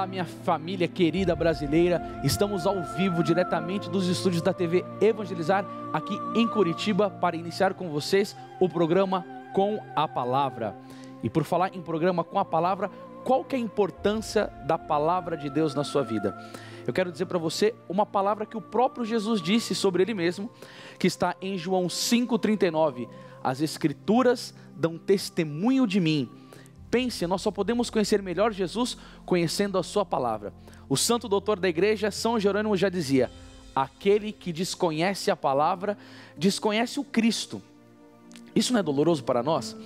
Olá, minha família querida brasileira, estamos ao vivo diretamente dos estúdios da TV Evangelizar, aqui em Curitiba, para iniciar com vocês o programa Com a Palavra. E por falar em programa Com a Palavra, qual que é a importância da Palavra de Deus na sua vida? Eu quero dizer para você uma palavra que o próprio Jesus disse sobre Ele mesmo, que está em João 5,39, as Escrituras dão testemunho de mim. Pense, nós só podemos conhecer melhor Jesus conhecendo a sua palavra. O santo doutor da igreja, São Jerônimo, já dizia: aquele que desconhece a palavra, desconhece o Cristo. Isso não é doloroso para nós?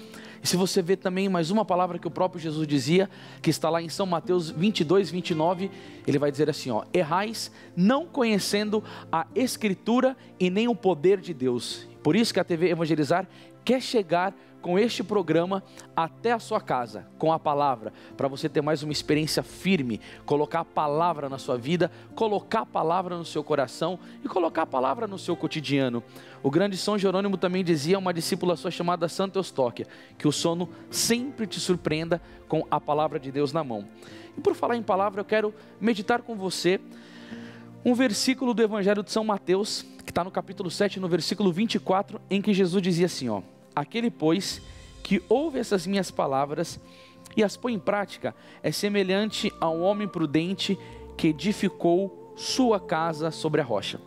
E se você vê também mais uma palavra que o próprio Jesus dizia, que está lá em São Mateus 22, 29, ele vai dizer assim, errais não conhecendo a Escritura e nem o poder de Deus. Por isso que a TV Evangelizar quer chegar com este programa até a sua casa, com a palavra, para você ter mais uma experiência firme, colocar a palavra na sua vida, colocar a palavra no seu coração e colocar a palavra no seu cotidiano. O grande São Jerônimo também dizia a uma discípula sua chamada Santa Eustóquia, que o sono sempre te surpreenda com a palavra de Deus na mão. E por falar em palavra, eu quero meditar com você um versículo do Evangelho de São Mateus, que está no capítulo 7, no versículo 24, em que Jesus dizia assim, aquele, pois, que ouve essas minhas palavras e as põe em prática, é semelhante a um homem prudente que edificou sua casa sobre a rocha.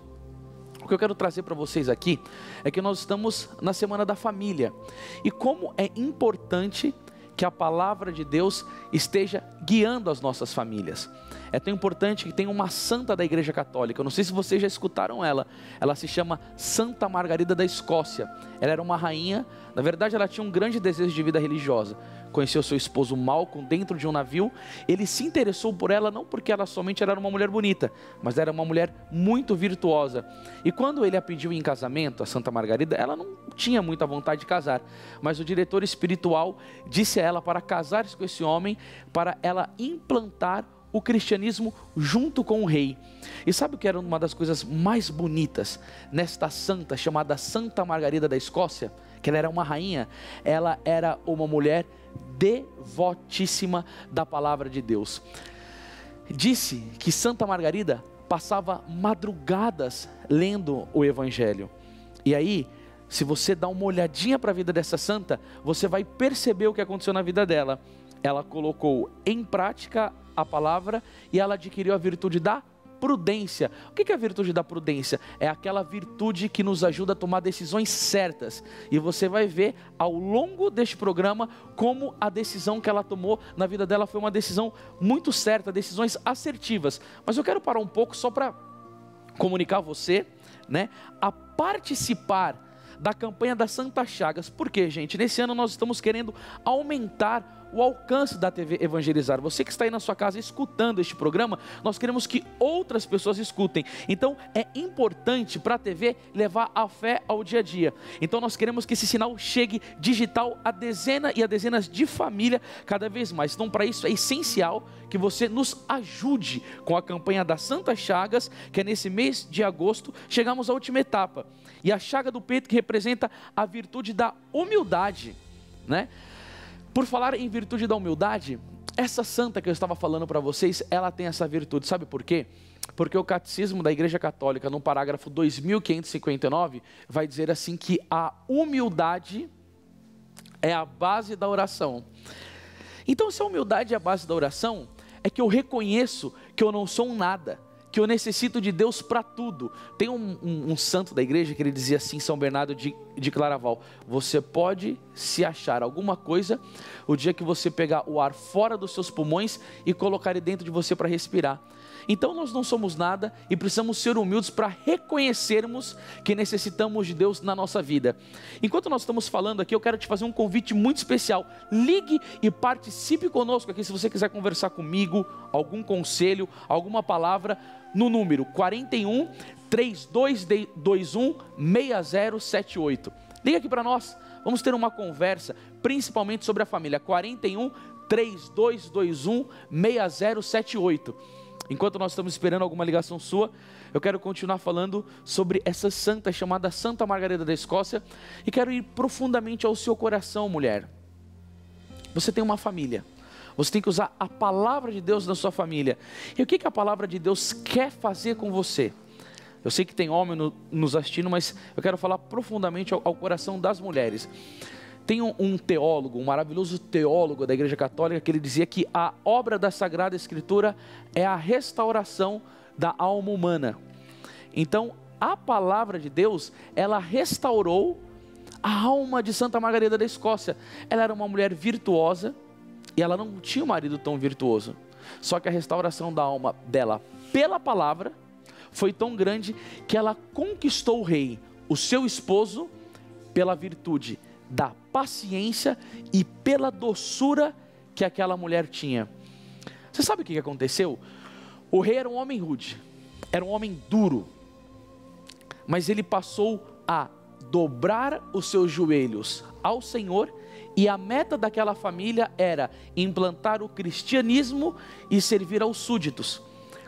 O que eu quero trazer para vocês aqui é que nós estamos na Semana da Família. E como é importante que a palavra de Deus esteja guiando as nossas famílias. É tão importante que tem uma santa da Igreja Católica, eu não sei se vocês já escutaram ela se chama Santa Margarida da Escócia. Ela era uma rainha, na verdade ela tinha um grande desejo de vida religiosa. Conheceu seu esposo Malcolm dentro de um navio, ele se interessou por ela não porque ela somente era uma mulher bonita, mas era uma mulher muito virtuosa. E quando ele a pediu em casamento, a Santa Margarida, ela não tinha muita vontade de casar, mas o diretor espiritual disse a ela para casar-se com esse homem, para ela implantar o cristianismo junto com o rei. E sabe o que era uma das coisas mais bonitas nesta santa, chamada Santa Margarida da Escócia? Que ela era uma rainha, ela era uma mulher devotíssima da palavra de Deus. Disse que Santa Margarida passava madrugadas lendo o Evangelho. E aí, se você dá uma olhadinha para a vida dessa santa, você vai perceber o que aconteceu na vida dela. Ela colocou em prática a palavra e ela adquiriu a virtude da prudência. O que é a virtude da prudência? É aquela virtude que nos ajuda a tomar decisões certas. E você vai ver ao longo deste programa como a decisão que ela tomou na vida dela foi uma decisão muito certa, decisões assertivas. Mas eu quero parar um pouco só para comunicar a você, a participar da campanha das Santas Chagas. Por quê, gente? Nesse ano nós estamos querendo aumentar o alcance da TV Evangelizar. Você que está aí na sua casa escutando este programa, nós queremos que outras pessoas escutem. Então é importante para a TV levar a fé ao dia a dia. Então nós queremos que esse sinal chegue digital a dezenas e a dezenas de famílias cada vez mais. Então para isso é essencial que você nos ajude com a campanha das Santas Chagas, que é nesse mês de agosto. Chegamos à última etapa. E a chaga do peito que representa a virtude da humildade, Por falar em virtude da humildade, essa santa que eu estava falando para vocês, ela tem essa virtude, sabe por quê? Porque o Catecismo da Igreja Católica, no parágrafo 2559, vai dizer assim que a humildade é a base da oração. Então, se a humildade é a base da oração, é que eu reconheço que eu não sou um nada, que eu necessito de Deus para tudo. Tem um santo da igreja que ele dizia assim, São Bernardo de Claraval: você pode se achar alguma coisa o dia que você pegar o ar fora dos seus pulmões e colocar ele dentro de você para respirar. Então nós não somos nada e precisamos ser humildes para reconhecermos que necessitamos de Deus na nossa vida. Enquanto nós estamos falando aqui, eu quero te fazer um convite muito especial. Ligue e participe conosco aqui, se você quiser conversar comigo, algum conselho, alguma palavra, no número 41 3221 6078. Liga aqui para nós, vamos ter uma conversa, principalmente sobre a família. 41 3221 6078. Enquanto nós estamos esperando alguma ligação sua, eu quero continuar falando sobre essa santa chamada Santa Margarida da Escócia e quero ir profundamente ao seu coração, mulher. Você tem uma família, Você tem que usar a palavra de Deus na sua família. E o que a palavra de Deus quer fazer com você? Eu sei que tem homem nos assistindo, mas eu quero falar profundamente ao coração das mulheres. Tem um teólogo, um maravilhoso teólogo da Igreja Católica, que ele dizia que a obra da Sagrada Escritura é a restauração da alma humana. Então, a palavra de Deus, ela restaurou a alma de Santa Margarida da Escócia. Ela era uma mulher virtuosa e ela não tinha um marido tão virtuoso. Só que a restauração da alma dela pela palavra foi tão grande que ela conquistou o rei, o seu esposo, pela virtude da paciência e pela doçura que aquela mulher tinha. Você sabe o que aconteceu? O rei era um homem rude, era um homem duro, mas ele passou a dobrar os seus joelhos ao Senhor, e a meta daquela família era implantar o cristianismo e servir aos súditos.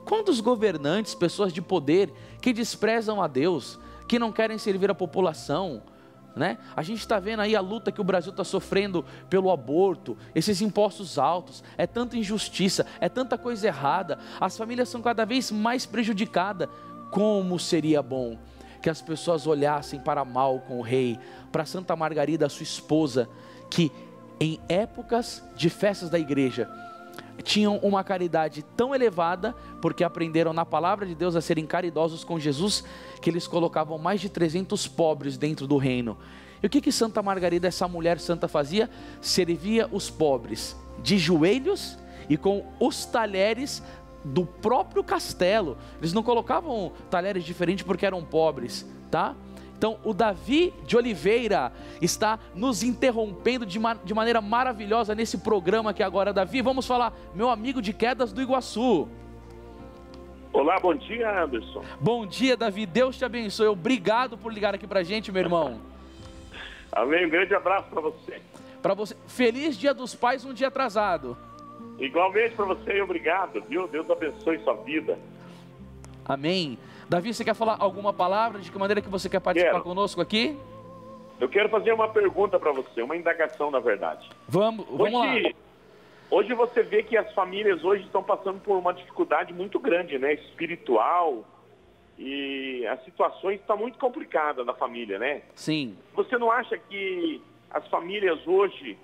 Quantos governantes, pessoas de poder, que desprezam a Deus, que não querem servir a população, né? A gente está vendo aí a luta que o Brasil está sofrendo pelo aborto, esses impostos altos, é tanta injustiça, é tanta coisa errada, as famílias são cada vez mais prejudicadas. Como seria bom que as pessoas olhassem para mal com o rei, para Santa Margarida, sua esposa, que em épocas de festas da igreja, tinham uma caridade tão elevada, porque aprenderam na palavra de Deus a serem caridosos com Jesus, que eles colocavam mais de 300 pobres dentro do reino. E o que Santa Margarida, essa mulher santa, fazia? Servia os pobres de joelhos e com os talheres do próprio castelo. Eles não colocavam talheres diferentes porque eram pobres, tá? Então o Davi de Oliveira está nos interrompendo de maneira maravilhosa nesse programa aqui agora. Davi, vamos falar, meu amigo de Quedas do Iguaçu. Olá, bom dia, Anderson. Bom dia, Davi, Deus te abençoe. Obrigado por ligar aqui pra gente, meu irmão. Amém, um grande abraço para você. Para você, feliz Dia dos Pais, um dia atrasado. Igualmente para você e obrigado, viu? Deus abençoe sua vida. Amém. Davi, você quer falar alguma palavra? De que maneira que você quer participar conosco aqui? Eu quero fazer uma pergunta para você, uma indagação, na verdade. Vamos lá. Hoje você vê que as famílias hoje estão passando por uma dificuldade muito grande, né? Espiritual, e as situações estão muito complicadas na família, né? Sim. Você não acha que as famílias hoje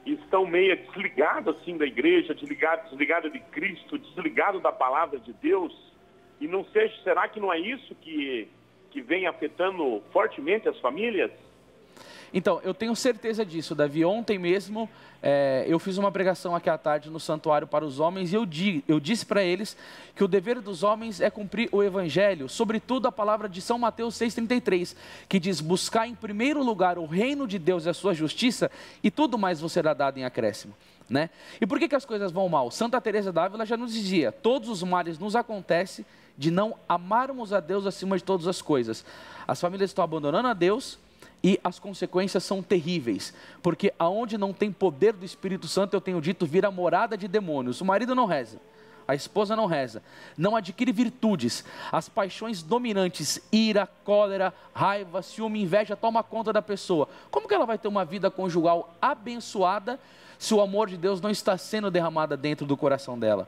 estão meio desligadas assim da igreja, desligadas de Cristo, desligadas da palavra de Deus? E não seja, será que não é isso que vem afetando fortemente as famílias? Então, eu tenho certeza disso, Davi. Ontem mesmo, eu fiz uma pregação aqui à tarde no santuário para os homens, e eu disse para eles que o dever dos homens é cumprir o evangelho, sobretudo a palavra de São Mateus 6,33, que diz: buscar em primeiro lugar o reino de Deus e a sua justiça, e tudo mais vos será dado em acréscimo. Né? E por que as coisas vão mal? Santa Teresa d'Ávila já nos dizia: todos os males nos acontecem de não amarmos a Deus acima de todas as coisas. As famílias estão abandonando a Deus e as consequências são terríveis, porque aonde não tem poder do Espírito Santo, eu tenho dito, vira morada de demônios. O marido não reza, a esposa não reza, não adquire virtudes, as paixões dominantes, ira, cólera, raiva, ciúme, inveja, toma conta da pessoa. Como que ela vai ter uma vida conjugal abençoada se o amor de Deus não está sendo derramado dentro do coração dela?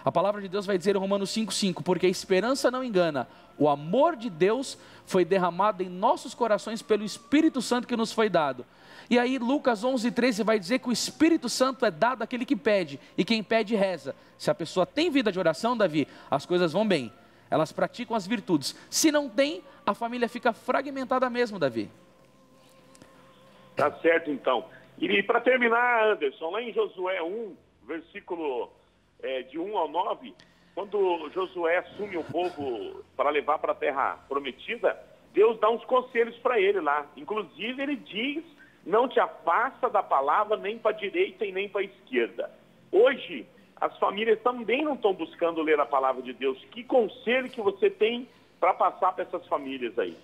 A palavra de Deus vai dizer em Romanos 5,5, porque a esperança não engana, o amor de Deus foi derramado em nossos corações pelo Espírito Santo que nos foi dado. E aí Lucas 11,13 vai dizer que o Espírito Santo é dado àquele que pede, e quem pede reza. Se a pessoa tem vida de oração, Davi, as coisas vão bem, elas praticam as virtudes. Se não tem, a família fica fragmentada mesmo, Davi. Tá certo, então. E para terminar, Anderson, lá em Josué 1, versículo de 1 ao 9, quando Josué assume o povo para levar para a terra prometida, Deus dá uns conselhos para ele lá. Inclusive ele diz: não te afasta da palavra nem para a direita e nem para a esquerda. Hoje, as famílias também não estão buscando ler a palavra de Deus. Que conselho que você tem para passar para essas famílias aí?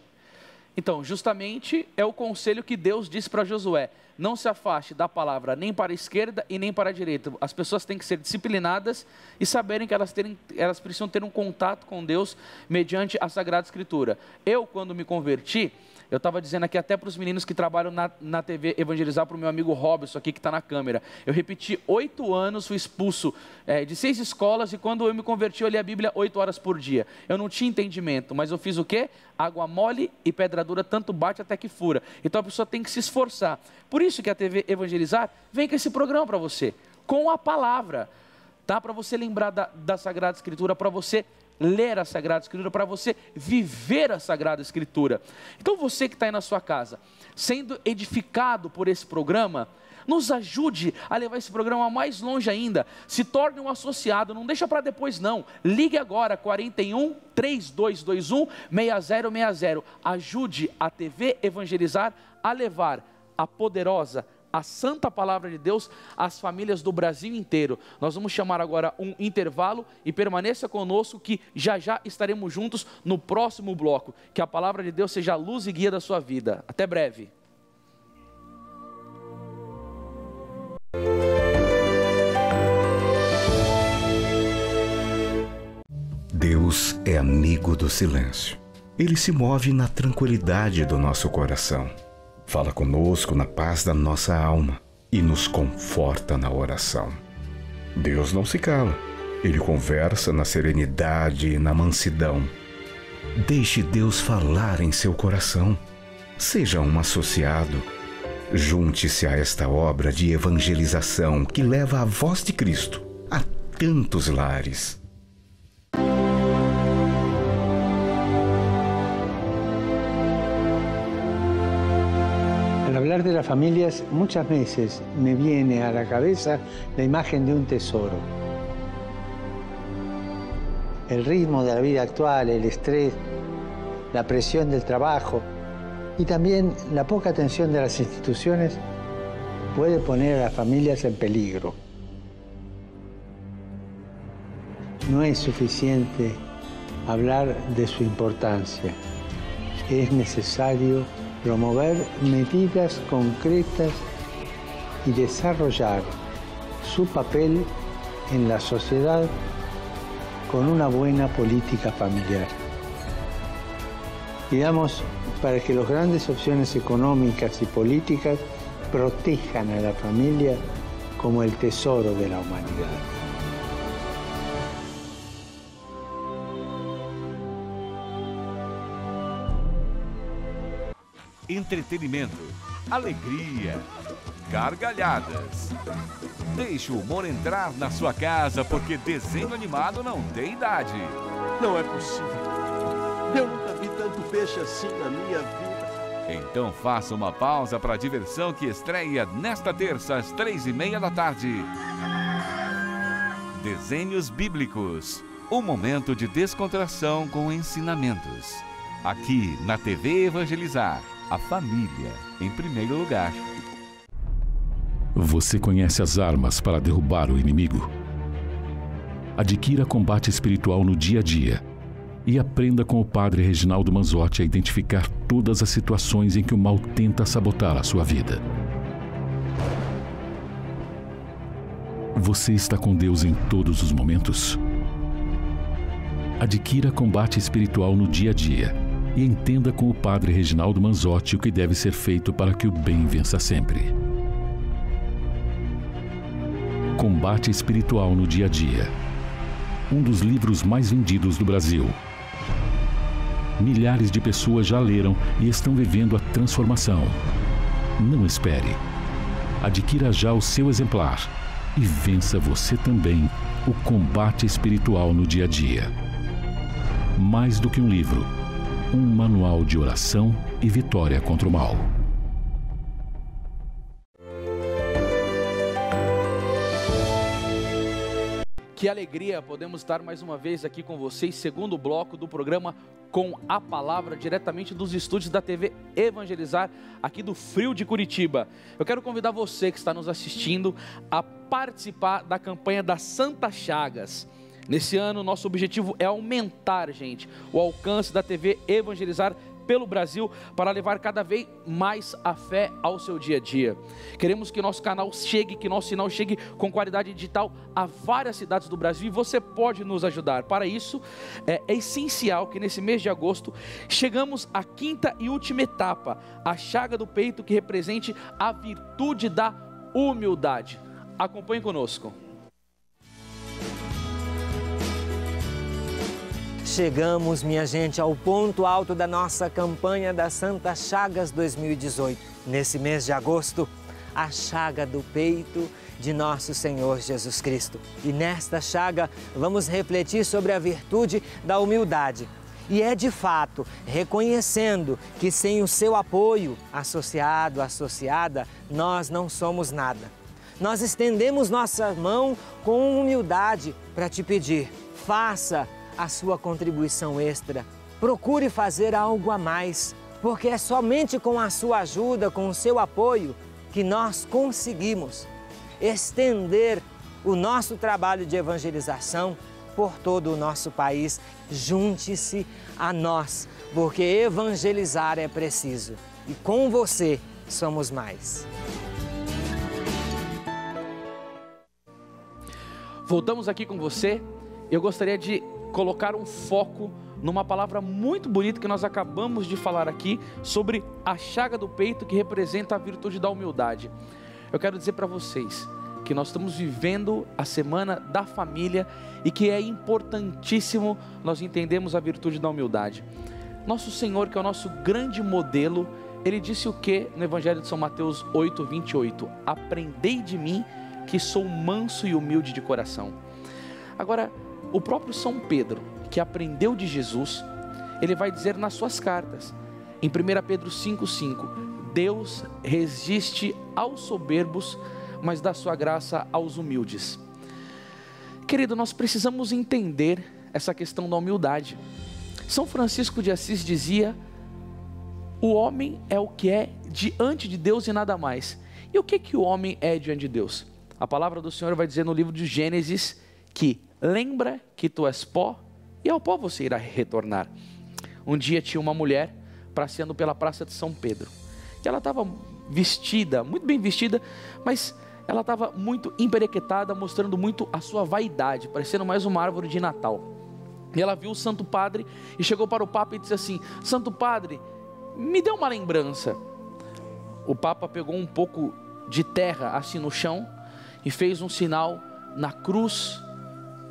Então, justamente é o conselho que Deus disse para Josué: não se afaste da palavra nem para a esquerda e nem para a direita. As pessoas têm que ser disciplinadas e saberem que elas precisam ter um contato com Deus mediante a Sagrada Escritura. Eu, quando me converti, eu estava dizendo aqui até para os meninos que trabalham na TV Evangelizar, para o meu amigo Robson aqui que está na câmera. Eu repeti 8 anos, fui expulso de 6 escolas, e quando eu me converti eu li a Bíblia 8 horas por dia. Eu não tinha entendimento, mas eu fiz o quê? Água mole e pedra dura tanto bate até que fura. Então a pessoa tem que se esforçar. Por isso que a TV Evangelizar vem com esse programa para você, com a palavra, tá? Para você lembrar da Sagrada Escritura, para você ler a Sagrada Escritura, para você viver a Sagrada Escritura. Então você que está aí na sua casa, sendo edificado por esse programa, nos ajude a levar esse programa mais longe ainda. Se torne um associado, não deixa para depois não. Ligue agora, 41 3221 6060. Ajude a TV Evangelizar a levar a poderosa, a santa palavra de Deus às famílias do Brasil inteiro. Nós vamos chamar agora um intervalo e permaneça conosco que já já estaremos juntos no próximo bloco. Que a palavra de Deus seja a luz e guia da sua vida. Até breve. Deus é amigo do silêncio. Ele se move na tranquilidade do nosso coração. Fala conosco na paz da nossa alma e nos conforta na oração. Deus não se cala. Ele conversa na serenidade e na mansidão. Deixe Deus falar em seu coração. Seja um associado. Junte-se a esta obra de evangelização que leva a voz de Cristo a tantos lares. Al hablar de las familias, muchas veces me viene a la cabeza la imagen de un tesoro. El ritmo de la vida actual, el estrés, la presión del trabajo y también la poca atención de las instituciones puede poner a las familias en peligro. No es suficiente hablar de su importancia. Es necesario promover medidas concretas y desarrollar su papel en la sociedad con una buena política familiar. Pidamos para que las grandes opciones económicas y políticas protejan a la familia como el tesoro de la humanidad. Entretenimento, alegria, gargalhadas. Deixe o humor entrar na sua casa, porque desenho animado não tem idade. Não é possível. Eu nunca vi tanto peixe assim na minha vida. Então faça uma pausa para a diversão que estreia nesta terça às 3:30 da tarde. Desenhos Bíblicos, um momento de descontração com ensinamentos. Aqui na TV Evangelizar. A família em primeiro lugar. Você conhece as armas para derrubar o inimigo? Adquira combate espiritual no dia a dia e aprenda com o Padre Reginaldo Manzotti a identificar todas as situações em que o mal tenta sabotar a sua vida. Você está com Deus em todos os momentos? Adquira combate espiritual no dia a dia e entenda com o Padre Reginaldo Manzotti o que deve ser feito para que o bem vença sempre. Combate Espiritual no Dia a Dia. Um dos livros mais vendidos do Brasil. Milhares de pessoas já leram e estão vivendo a transformação. Não espere. Adquira já o seu exemplar e vença você também o combate espiritual no dia a dia. Mais do que um livro, um manual de oração e vitória contra o mal. Que alegria podemos estar mais uma vez aqui com vocês, segundo bloco do programa Com a Palavra, diretamente dos estúdios da TV Evangelizar, aqui do Frio de Curitiba. Eu quero convidar você que está nos assistindo a participar da campanha das Santas Chagas. Nesse ano, nosso objetivo é aumentar, gente, o alcance da TV Evangelizar pelo Brasil para levar cada vez mais a fé ao seu dia a dia. Queremos que nosso canal chegue, que nosso sinal chegue com qualidade digital a várias cidades do Brasil e você pode nos ajudar. Para isso, é essencial que nesse mês de agosto chegamos à quinta e última etapa, a chaga do peito, que represente a virtude da humildade. Acompanhe conosco. Chegamos, minha gente, ao ponto alto da nossa campanha das Santas Chagas 2018. Nesse mês de agosto, a chaga do peito de nosso Senhor Jesus Cristo. E nesta chaga, vamos refletir sobre a virtude da humildade. E é de fato reconhecendo que sem o seu apoio, associado, associada, nós não somos nada. Nós estendemos nossa mão com humildade para te pedir, faça a sua contribuição extra. Procure fazer algo a mais, porque é somente com a sua ajuda, com o seu apoio, que nós conseguimos estender o nosso trabalho de evangelização por todo o nosso país. Junte-se a nós, porque evangelizar é preciso. E com você somos mais. Voltamos aqui com você. Eu gostaria de colocar um foco numa palavra muito bonita que nós acabamos de falar aqui sobre a chaga do peito, que representa a virtude da humildade. Eu quero dizer para vocês que nós estamos vivendo a semana da família e que é importantíssimo nós entendermos a virtude da humildade. Nosso Senhor, que é o nosso grande modelo, Ele disse o que no Evangelho de São Mateus 8:28? Aprendei de mim, que sou manso e humilde de coração. Agora, o próprio São Pedro, que aprendeu de Jesus, ele vai dizer nas suas cartas, em 1 Pedro 5:5, Deus resiste aos soberbos, mas dá sua graça aos humildes. Querido, nós precisamos entender essa questão da humildade. São Francisco de Assis dizia, o homem é o que é diante de Deus e nada mais. E o que o homem é diante de Deus? A palavra do Senhor vai dizer no livro de Gênesis que lembra que tu és pó e ao pó você irá retornar. Um dia tinha uma mulher passeando pela praça de São Pedro. E ela estava vestida, muito bem vestida, mas ela estava muito emperequetada, mostrando muito a sua vaidade, parecendo mais uma árvore de Natal. E ela viu o Santo Padre e chegou para o Papa e disse assim, Santo Padre, me dê uma lembrança. O Papa pegou um pouco de terra assim no chão e fez um sinal na cruz,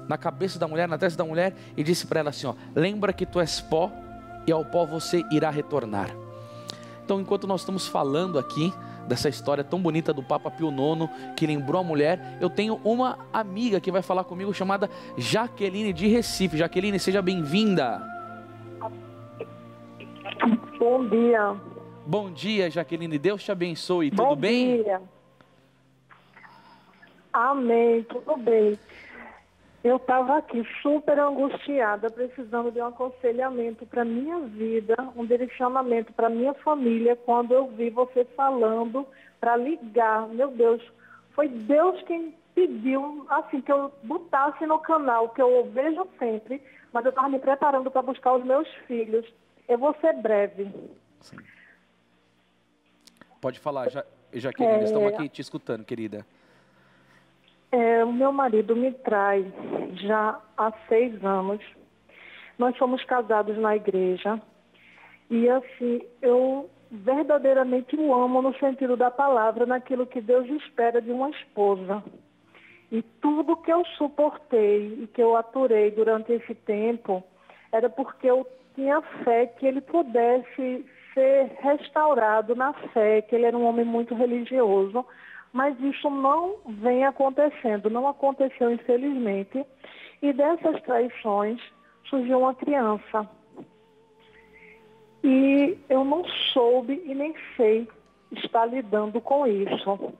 na cabeça da mulher, na testa da mulher, e disse para ela assim, ó, lembra que tu és pó e ao pó você irá retornar. Então, enquanto nós estamos falando aqui dessa história tão bonita do Papa Pio IX, que lembrou a mulher, eu tenho uma amiga que vai falar comigo, chamada Jaqueline de Recife. Jaqueline, seja bem-vinda. Bom dia. Bom dia, Jaqueline, Deus te abençoe, tudo bem? Bom dia. Amém, tudo bem. Eu estava aqui super angustiada, precisando de um aconselhamento para minha vida, um direcionamento para minha família, quando eu vi você falando para ligar. Meu Deus, foi Deus quem pediu assim, que eu botasse no canal, que eu vejo sempre, mas eu estava me preparando para buscar os meus filhos. Eu vou ser breve. Sim. Pode falar, Jaqueline, estamos aqui te escutando, querida. O meu marido me trai já há 6 anos. Nós somos casados na igreja. E assim, eu verdadeiramente o amo no sentido da palavra, naquilo que Deus espera de uma esposa. E tudo que eu suportei e que eu aturei durante esse tempo era porque eu tinha fé que ele pudesse ser restaurado na fé, que ele era um homem muito religioso. Mas isso não vem acontecendo, não aconteceu infelizmente. E dessas traições surgiu uma criança. E eu não soube e nem sei estar lidando com isso.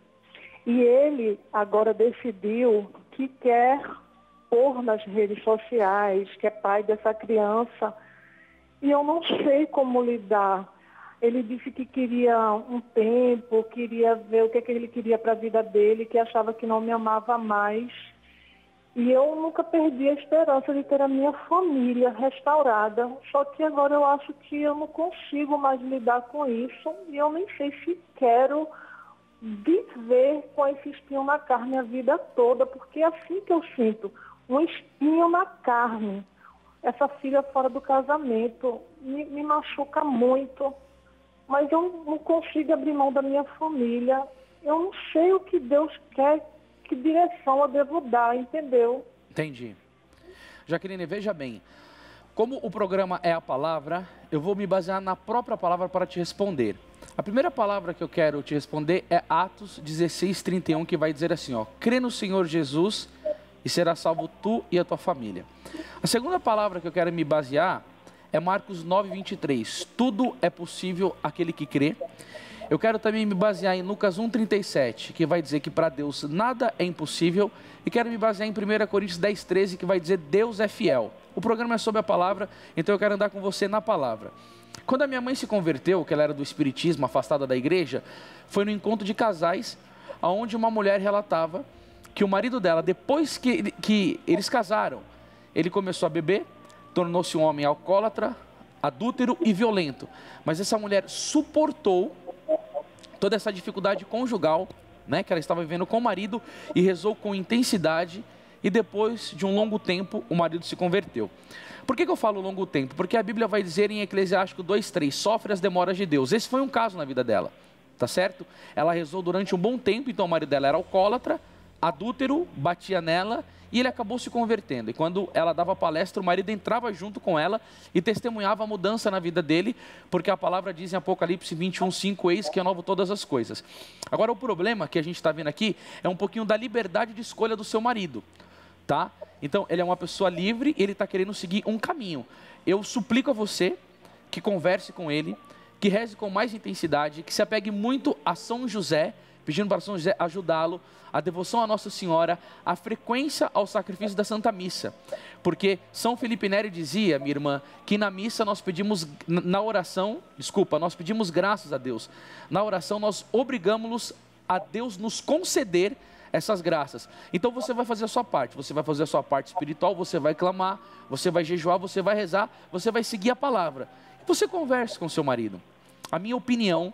E ele agora decidiu que quer pôr nas redes sociais, que é pai dessa criança. E eu não sei como lidar. Ele disse que queria um tempo, queria ver o que ele queria para a vida dele, que achava que não me amava mais. E eu nunca perdi a esperança de ter a minha família restaurada. Só que agora eu acho que eu não consigo mais lidar com isso. E eu nem sei se quero viver com esse espinho na carne a vida toda. Porque é assim que eu sinto, um espinho na carne. Essa filha fora do casamento me machuca muito. Mas eu não consigo abrir mão da minha família. Eu não sei o que Deus quer, que direção eu devo dar, entendeu? Entendi. Jaqueline, veja bem, como o programa é a palavra, eu vou me basear na própria palavra para te responder. A primeira palavra que eu quero te responder é Atos 16:31, que vai dizer assim, ó: crê no Senhor Jesus e será salvo tu e a tua família. A segunda palavra que eu quero me basear é Marcos 9:23, tudo é possível àquele que crê. Eu quero também me basear em Lucas 1:37, que vai dizer que para Deus nada é impossível. E quero me basear em 1 Coríntios 10:13, que vai dizer Deus é fiel. O programa é sobre a palavra, então eu quero andar com você na palavra. Quando a minha mãe se converteu, que ela era do espiritismo, afastada da igreja, foi no encontro de casais, onde uma mulher relatava que o marido dela, depois que eles casaram, ele começou a beber, tornou-se um homem alcoólatra, adúltero e violento. Mas essa mulher suportou toda essa dificuldade conjugal, né, que ela estava vivendo com o marido, e rezou com intensidade, e depois de um longo tempo o marido se converteu. Por que eu falo longo tempo? Porque a Bíblia vai dizer em Eclesiástico 2:3, sofre as demoras de Deus. Esse foi um caso na vida dela, tá certo? Ela rezou durante um bom tempo, então o marido dela era alcoólatra, adúltero, batia nela, e ele acabou se convertendo. E quando ela dava palestra, o marido entrava junto com ela e testemunhava a mudança na vida dele, porque a palavra diz em Apocalipse 21:5, eis que eu renovo todas as coisas. Agora, o problema que a gente está vendo aqui é um pouquinho da liberdade de escolha do seu marido, tá? Então, ele é uma pessoa livre e ele está querendo seguir um caminho. Eu suplico a você que converse com ele, que reze com mais intensidade, que se apegue muito a São José, pedindo para São José ajudá-lo, a devoção à Nossa Senhora, a frequência ao sacrifício da Santa Missa. Porque São Felipe Neri dizia, minha irmã, que na missa nós pedimos, nós pedimos graças a Deus. Na oração nós obrigamos a Deus nos conceder essas graças. Então você vai fazer a sua parte, você vai fazer a sua parte espiritual, você vai clamar, você vai jejuar, você vai rezar, você vai seguir a palavra. E você converse com seu marido. A minha opinião,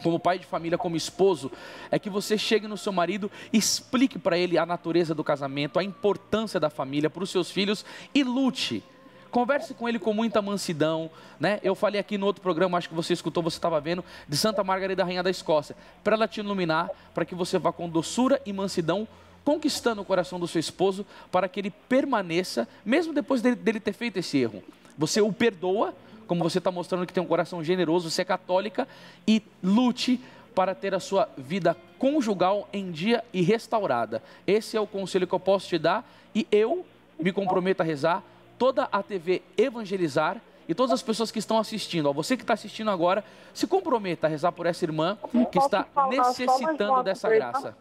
como pai de família, como esposo, é que você chegue no seu marido, explique para ele a natureza do casamento, a importância da família para os seus filhos e lute. Converse com ele com muita mansidão, né? Eu falei aqui no outro programa, acho que você escutou, você estava vendo, de Santa Margarida, Rainha da Escócia, para ela te iluminar, para que você vá com doçura e mansidão, conquistando o coração do seu esposo, para que ele permaneça, mesmo depois dele ter feito esse erro. Você o perdoa, como você está mostrando que tem um coração generoso, você é católica, e lute para ter a sua vida conjugal em dia e restaurada. Esse é o conselho que eu posso te dar, e eu me comprometo a rezar, toda a TV Evangelizar, e todas as pessoas que estão assistindo, ó, você que está assistindo agora, se comprometa a rezar por essa irmã que está necessitando dessa graça.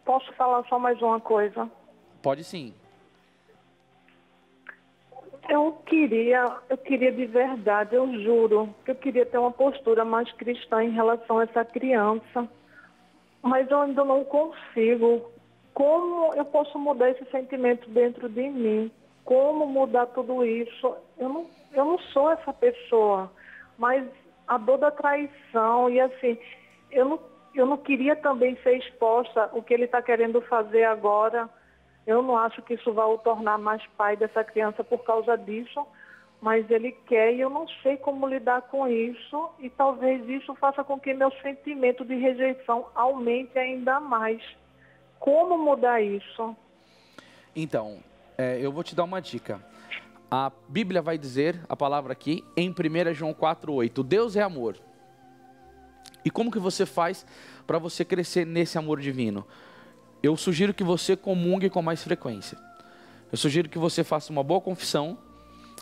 Posso falar só mais uma coisa? Pode sim. Eu queria de verdade, eu juro, que eu queria ter uma postura mais cristã em relação a essa criança, mas eu ainda não consigo. Como eu posso mudar esse sentimento dentro de mim? Como mudar tudo isso? Eu não sou essa pessoa, mas a dor da traição e assim, eu não queria também ser exposta o que ele está querendo fazer agora. Eu não acho que isso vai o tornar mais pai dessa criança por causa disso, mas ele quer e eu não sei como lidar com isso e talvez isso faça com que meu sentimento de rejeição aumente ainda mais. Como mudar isso? Então, eu vou te dar uma dica. A Bíblia vai dizer, a palavra aqui, em 1 João 4:8, Deus é amor. E como que você faz para você crescer nesse amor divino? Eu sugiro que você comungue com mais frequência. Eu sugiro que você faça uma boa confissão,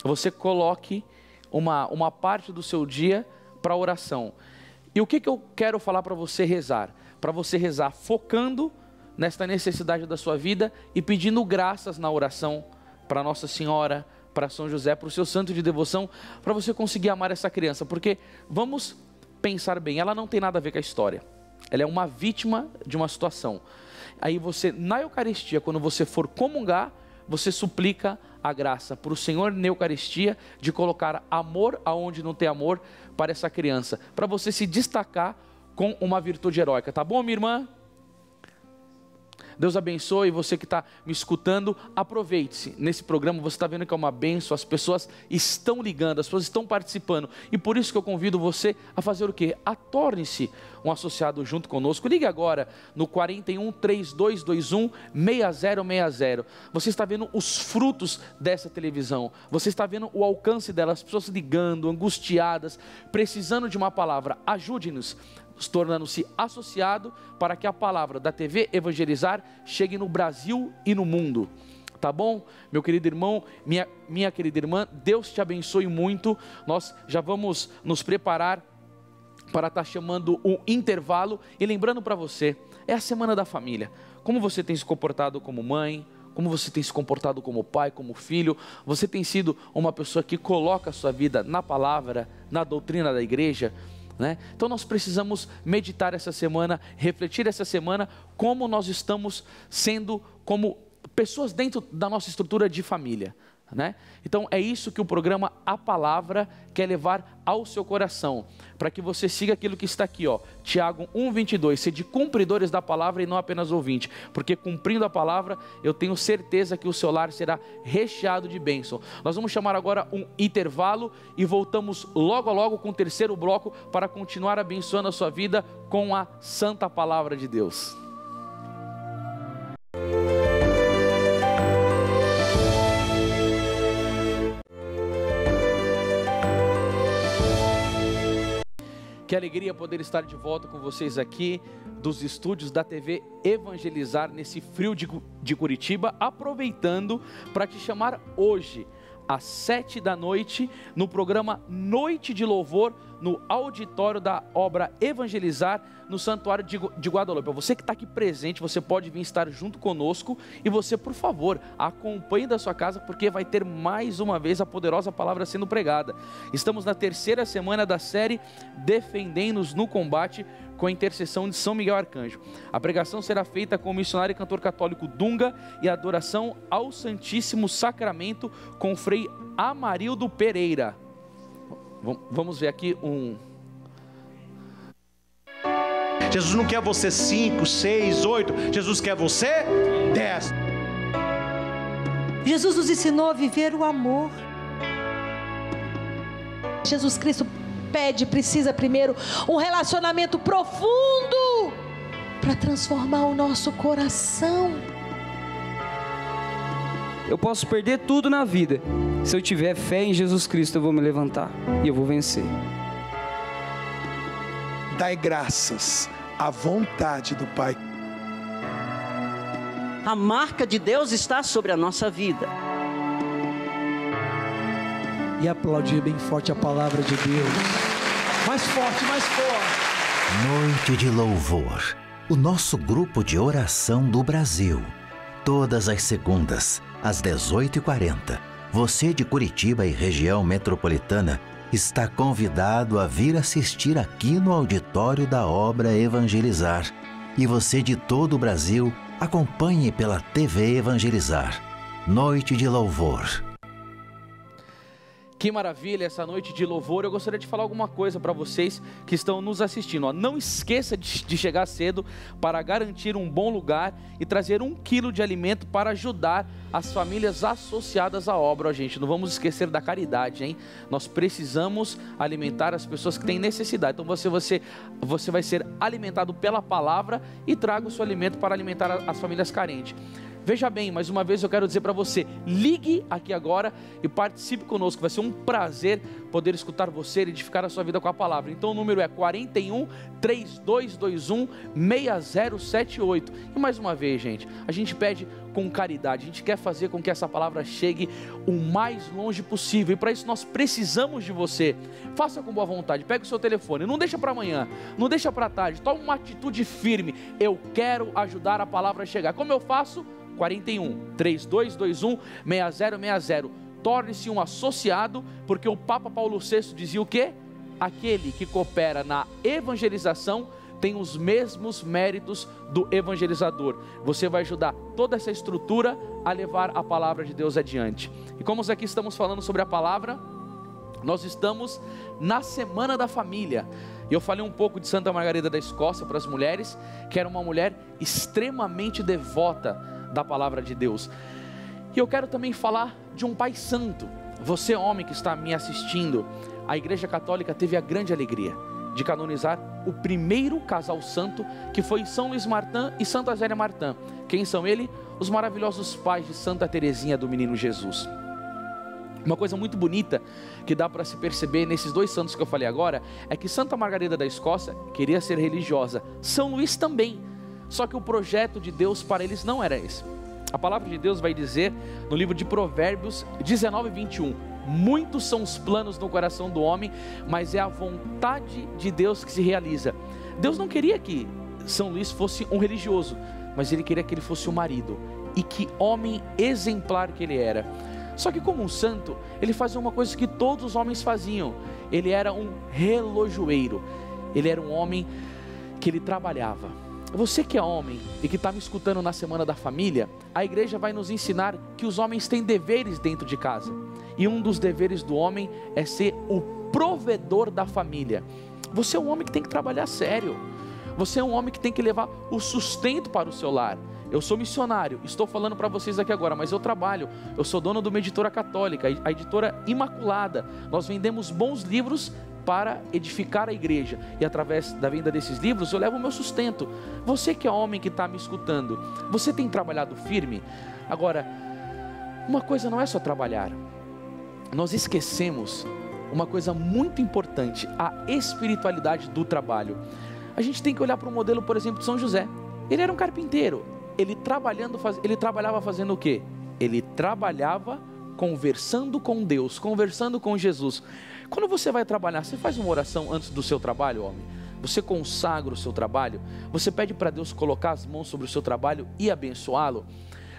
você coloque uma parte do seu dia para oração. E o que eu quero falar para você rezar? Para você rezar focando nesta necessidade da sua vida e pedindo graças na oração para Nossa Senhora, para São José, para o seu santo de devoção, para você conseguir amar essa criança. Porque vamos pensar bem, ela não tem nada a ver com a história. ela é uma vítima de uma situação. Aí você, na Eucaristia, quando você for comungar, você suplica a graça para o Senhor na Eucaristia de colocar amor aonde não tem amor para essa criança, para você se destacar com uma virtude heróica, tá bom, minha irmã? Deus abençoe você que está me escutando, aproveite-se, nesse programa você está vendo que é uma bênção, as pessoas estão ligando, as pessoas estão participando, e por isso que eu convido você a fazer o quê? Torne-se um associado junto conosco, ligue agora no 41 3221 6060, você está vendo os frutos dessa televisão, você está vendo o alcance delas, as pessoas ligando, angustiadas, precisando de uma palavra, ajude-nos, tornando-se associado para que a palavra da TV Evangelizar chegue no Brasil e no mundo, tá bom? Meu querido irmão, minha querida irmã, Deus te abençoe muito. Nós já vamos nos preparar para estar chamando um intervalo e lembrando para você, é a semana da família, como você tem se comportado como mãe, como você tem se comportado como pai, como filho, você tem sido uma pessoa que coloca a sua vida na palavra, na doutrina da igreja, né? Então nós precisamos meditar essa semana, refletir essa semana, como nós estamos sendo como pessoas dentro da nossa estrutura de família, né? Então é isso que o programa A Palavra quer levar ao seu coração, para que você siga aquilo que está aqui, ó, Tiago 1:22, sede cumpridores da palavra e não apenas ouvinte, porque cumprindo a palavra, eu tenho certeza que o seu lar será recheado de bênção. Nós vamos chamar agora um intervalo e voltamos logo a logo com o terceiro bloco para continuar abençoando a sua vida com a Santa Palavra de Deus. Que alegria poder estar de volta com vocês aqui dos estúdios da TV Evangelizar nesse frio de Curitiba, aproveitando para te chamar hoje às 7 da noite no programa Noite de Louvor no auditório da obra Evangelizar no Santuário de Guadalupe. Você que está aqui presente, você pode vir estar junto conosco e você, por favor, acompanhe da sua casa, porque vai ter mais uma vez a poderosa palavra sendo pregada. Estamos na terceira semana da série Defendendo-nos no Combate, com a intercessão de São Miguel Arcanjo. A pregação será feita com o missionário e cantor católico Dunga e a adoração ao Santíssimo Sacramento com o Frei Amarildo Pereira. Vamos ver aqui Jesus não quer você 5, 6, 8. Jesus quer você 10. Jesus nos ensinou a viver o amor. Jesus Cristo precisa primeiro um relacionamento profundo para transformar o nosso coração. Eu posso perder tudo na vida. Se eu tiver fé em Jesus Cristo, eu vou me levantar e eu vou vencer. Dai graças à vontade do Pai. A marca de Deus está sobre a nossa vida. E aplaudir bem forte a palavra de Deus. Mais forte, mais forte. Noite de Louvor, o nosso grupo de oração do Brasil. Todas as segundas, às 18h40. Você de Curitiba e região metropolitana está convidado a vir assistir aqui no auditório da obra Evangelizar. E você de todo o Brasil, acompanhe pela TV Evangelizar. Noite de Louvor. Que maravilha essa noite de louvor. Eu gostaria de falar alguma coisa para vocês que estão nos assistindo. Não esqueça de chegar cedo para garantir um bom lugar e trazer 1 quilo de alimento para ajudar as famílias associadas à obra, gente. Não vamos esquecer da caridade, hein? Nós precisamos alimentar as pessoas que têm necessidade. Então você vai ser alimentado pela palavra e traga o seu alimento para alimentar as famílias carentes. Veja bem, mais uma vez eu quero dizer para você, ligue aqui agora e participe conosco, vai ser um prazer poder escutar você e edificar a sua vida com a palavra. Então o número é 41 3221 6078. E mais uma vez, gente, a gente pede com caridade, a gente quer fazer com que essa palavra chegue o mais longe possível, e para isso nós precisamos de você. Faça com boa vontade, pega o seu telefone, não deixa para amanhã, não deixa para tarde, toma uma atitude firme. Eu quero ajudar a palavra a chegar. Como eu faço? 41 3221 6060. Torne-se um associado, porque o Papa Paulo VI dizia o quê? Aquele que coopera na evangelização tem os mesmos méritos do evangelizador. Você vai ajudar toda essa estrutura a levar a palavra de Deus adiante. E como aqui estamos falando sobre a palavra, nós estamos na Semana da Família. E eu falei um pouco de Santa Margarida da Escócia para as mulheres, que era uma mulher extremamente devota da palavra de Deus. E eu quero também falar de um pai santo. Você, homem que está me assistindo, a Igreja Católica teve a grande alegria de canonizar o primeiro casal santo, que foi São Luís Martin e Santa Zélia Martin. Quem são eles? Os maravilhosos pais de Santa Teresinha do Menino Jesus. Uma coisa muito bonita que dá para se perceber nesses dois santos que eu falei agora, é que Santa Margarida da Escócia queria ser religiosa, São Luís também, só que o projeto de Deus para eles não era esse. A palavra de Deus vai dizer no livro de Provérbios 19:21, muitos são os planos no coração do homem, mas é a vontade de Deus que se realiza. Deus não queria que São Luís fosse um religioso, mas ele queria que ele fosse um marido, e que homem exemplar que ele era. Só que como um santo, ele fazia uma coisa que todos os homens faziam, ele era um relojoeiro, ele era um homem que ele trabalhava. Você que é homem e que está me escutando na Semana da Família, a igreja vai nos ensinar que os homens têm deveres dentro de casa. E um dos deveres do homem é ser o provedor da família. Você é um homem que tem que trabalhar sério. Você é um homem que tem que levar o sustento para o seu lar. Eu sou missionário, estou falando para vocês aqui agora, mas eu trabalho. Eu sou dono de uma editora católica, a editora Imaculada. Nós vendemos bons livros para edificar a igreja, e através da venda desses livros eu levo o meu sustento. Você que é homem que está me escutando, você tem trabalhado firme? Agora, uma coisa não é só trabalhar, nós esquecemos uma coisa muito importante, a espiritualidade do trabalho. A gente tem que olhar para o modelo, por exemplo, de São José. Ele era um carpinteiro, ele trabalhava fazendo o quê? Ele trabalhava conversando com Deus, conversando com Jesus. Quando você vai trabalhar, você faz uma oração antes do seu trabalho, homem? Você consagra o seu trabalho? Você pede para Deus colocar as mãos sobre o seu trabalho e abençoá-lo?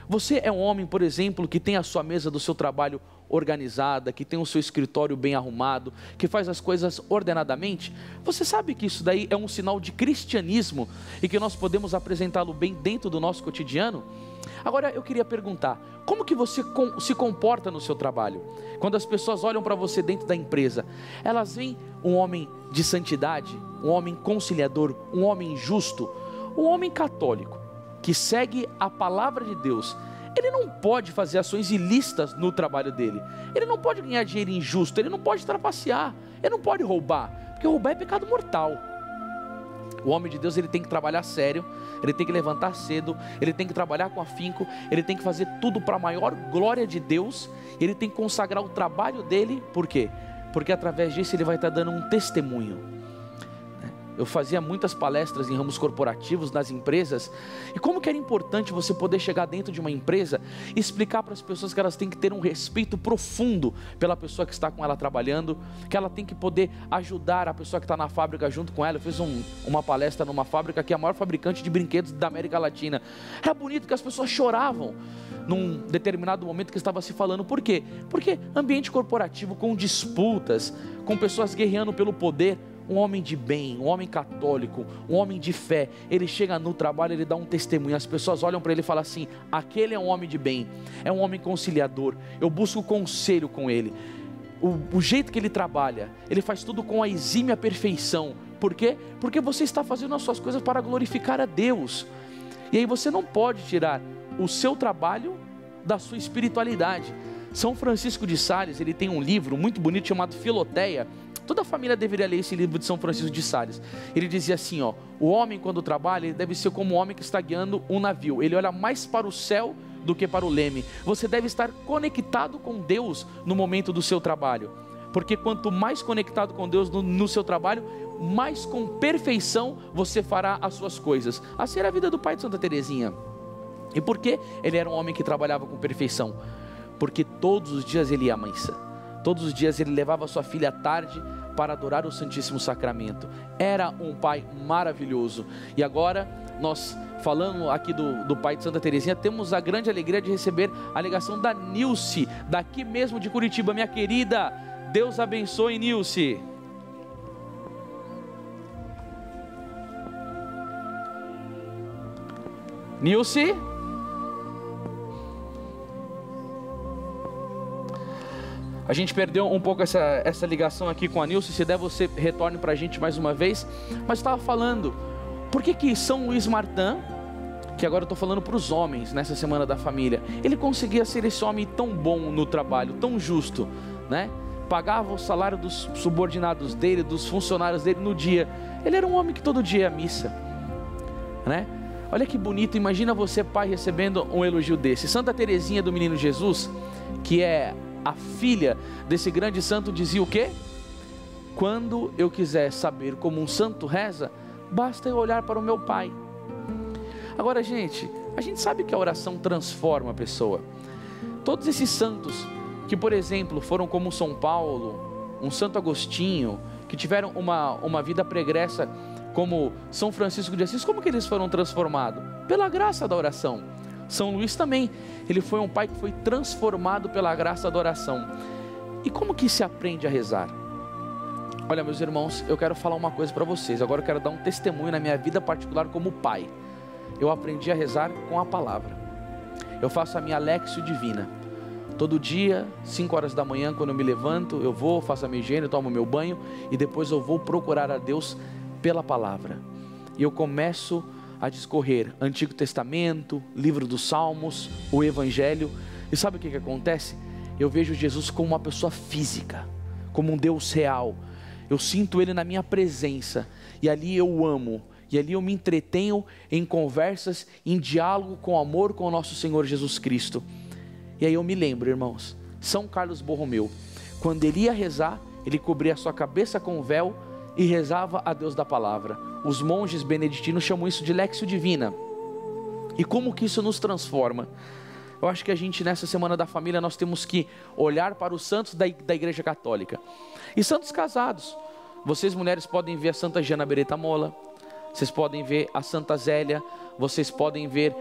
Você é um homem, por exemplo, que tem a sua mesa do seu trabalho organizada, que tem o seu escritório bem arrumado, que faz as coisas ordenadamente? Você sabe que isso daí é um sinal de cristianismo e que nós podemos apresentá-lo bem dentro do nosso cotidiano? Agora eu queria perguntar, como que você se comporta no seu trabalho? Quando as pessoas olham para você dentro da empresa, elas veem um homem de santidade, um homem conciliador, um homem justo, um homem católico, que segue a palavra de Deus. Ele não pode fazer ações ilícitas no trabalho dele, ele não pode ganhar dinheiro injusto, ele não pode trapacear, ele não pode roubar, porque roubar é pecado mortal. O homem de Deus, ele tem que trabalhar sério, ele tem que levantar cedo, ele tem que trabalhar com afinco, ele tem que fazer tudo para a maior glória de Deus, ele tem que consagrar o trabalho dele. Por quê? Porque através disso ele vai estar dando um testemunho. Eu fazia muitas palestras em ramos corporativos, nas empresas, e como que era importante você poder chegar dentro de uma empresa e explicar para as pessoas que elas têm que ter um respeito profundo pela pessoa que está com ela trabalhando, que ela tem que poder ajudar a pessoa que está na fábrica junto com ela. Eu fiz uma palestra numa fábrica que é a maior fabricante de brinquedos da América Latina. Era bonito que as pessoas choravam num determinado momento que estava se falando. Por quê? Porque ambiente corporativo com disputas, com pessoas guerreando pelo poder. Um homem de bem, um homem católico, um homem de fé, ele chega no trabalho, ele dá um testemunho, as pessoas olham para ele e falam assim: aquele é um homem de bem, é um homem conciliador, eu busco conselho com ele. O jeito que ele trabalha, ele faz tudo com a exímia perfeição. Por quê? Porque você está fazendo as suas coisas para glorificar a Deus. E aí você não pode tirar o seu trabalho da sua espiritualidade. São Francisco de Sales, ele tem um livro muito bonito chamado Filoteia. Toda a família deveria ler esse livro de São Francisco de Sales. Ele dizia assim, ó: o homem quando trabalha, ele deve ser como um homem que está guiando um navio. Ele olha mais para o céu do que para o leme. Você deve estar conectado com Deus no momento do seu trabalho. Porque quanto mais conectado com Deus no seu trabalho, mais com perfeição você fará as suas coisas. Assim era a vida do pai de Santa Teresinha. E por que ele era um homem que trabalhava com perfeição? Porque todos os dias ele ia à missa. Todos os dias ele levava sua filha à tarde para adorar o Santíssimo Sacramento. Era um pai maravilhoso. E agora, nós falando aqui do pai de Santa Teresinha, temos a grande alegria de receber a ligação da Nilce, daqui mesmo de Curitiba. Minha querida, Deus abençoe, Nilce. Nilce? A gente perdeu um pouco essa ligação aqui com a Nilce. Se der, você retorne para a gente mais uma vez. Mas estava falando, por que São Luís Martin, que agora eu estou falando para os homens nessa Semana da Família, ele conseguia ser esse homem tão bom no trabalho, tão justo, né? Pagava o salário dos subordinados dele, dos funcionários dele no dia. Ele era um homem que todo dia ia à missa, né? Olha que bonito, imagina você, pai, recebendo um elogio desse. Santa Teresinha do Menino Jesus, que é a filha desse grande santo, dizia o quê? Quando eu quiser saber como um santo reza, basta eu olhar para o meu pai. Agora, gente, a gente sabe que a oração transforma a pessoa. Todos esses santos que, por exemplo, foram como São Paulo, um Santo Agostinho, que tiveram uma vida pregressa como São Francisco de Assis, como que eles foram transformados? Pela graça da oração. São Luís também, ele foi um pai que foi transformado pela graça da oração. E como que se aprende a rezar? Olha, meus irmãos, eu quero falar uma coisa para vocês. Agora eu quero dar um testemunho na minha vida particular como pai. Eu aprendi a rezar com a palavra. Eu faço a minha Lexio Divina. Todo dia, 5 horas da manhã, quando eu me levanto, eu vou, faço a minha higiene, tomo meu banho e depois eu vou procurar a Deus pela palavra. E eu começo a discorrer Antigo Testamento, livro dos Salmos, o Evangelho. E sabe o que acontece? Eu vejo Jesus como uma pessoa física, como um Deus real. Eu sinto Ele na minha presença e ali eu amo. E ali eu me entretenho em conversas, em diálogo com amor com o nosso Senhor Jesus Cristo. E aí eu me lembro, irmãos, São Carlos Borromeu, quando ele ia rezar, ele cobria a sua cabeça com o véu e rezava a Deus da palavra. Os monges beneditinos chamam isso de Lexio Divina. E como que isso nos transforma? Eu acho que a gente, nessa Semana da Família, nós temos que olhar para os santos da Igreja Católica. E santos casados. Vocês, mulheres, podem ver a Santa Giana Beretta Molla, vocês podem ver a Santa Zélia, vocês podem ver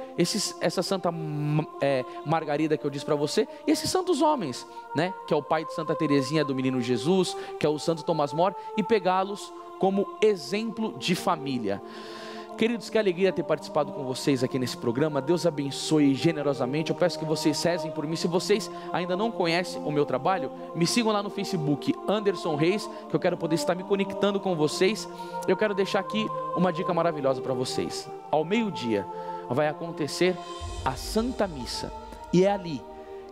essa Santa Margarida que eu disse para você, e esses santos homens, né? Que é o pai de Santa Teresinha do Menino Jesus, que é o Santo Tomás More, e pegá-los como exemplo de família. Queridos, que alegria ter participado com vocês aqui nesse programa. Deus abençoe generosamente. Eu peço que vocês rezem por mim. Se vocês ainda não conhecem o meu trabalho, me sigam lá no Facebook, Anderson Reis, que eu quero poder estar me conectando com vocês. Eu quero deixar aqui uma dica maravilhosa para vocês. Ao meio-dia vai acontecer a Santa Missa, e é ali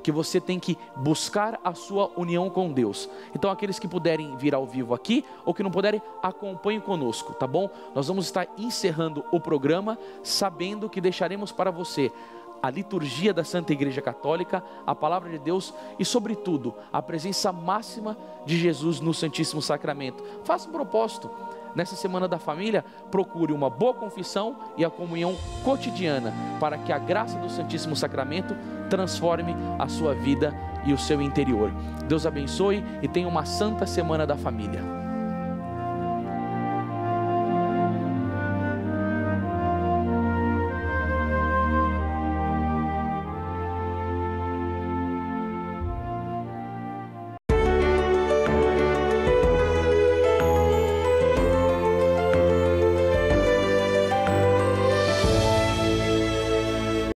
que você tem que buscar a sua união com Deus. Então aqueles que puderem vir ao vivo aqui, ou que não puderem, acompanhem conosco, tá bom? Nós vamos estar encerrando o programa, sabendo que deixaremos para você a liturgia da Santa Igreja Católica, a palavra de Deus e, sobretudo, a presença máxima de Jesus no Santíssimo Sacramento. Faça um propósito. Nessa Semana da Família, procure uma boa confissão e a comunhão cotidiana, para que a graça do Santíssimo Sacramento transforme a sua vida e o seu interior. Deus abençoe e tenha uma santa Semana da Família.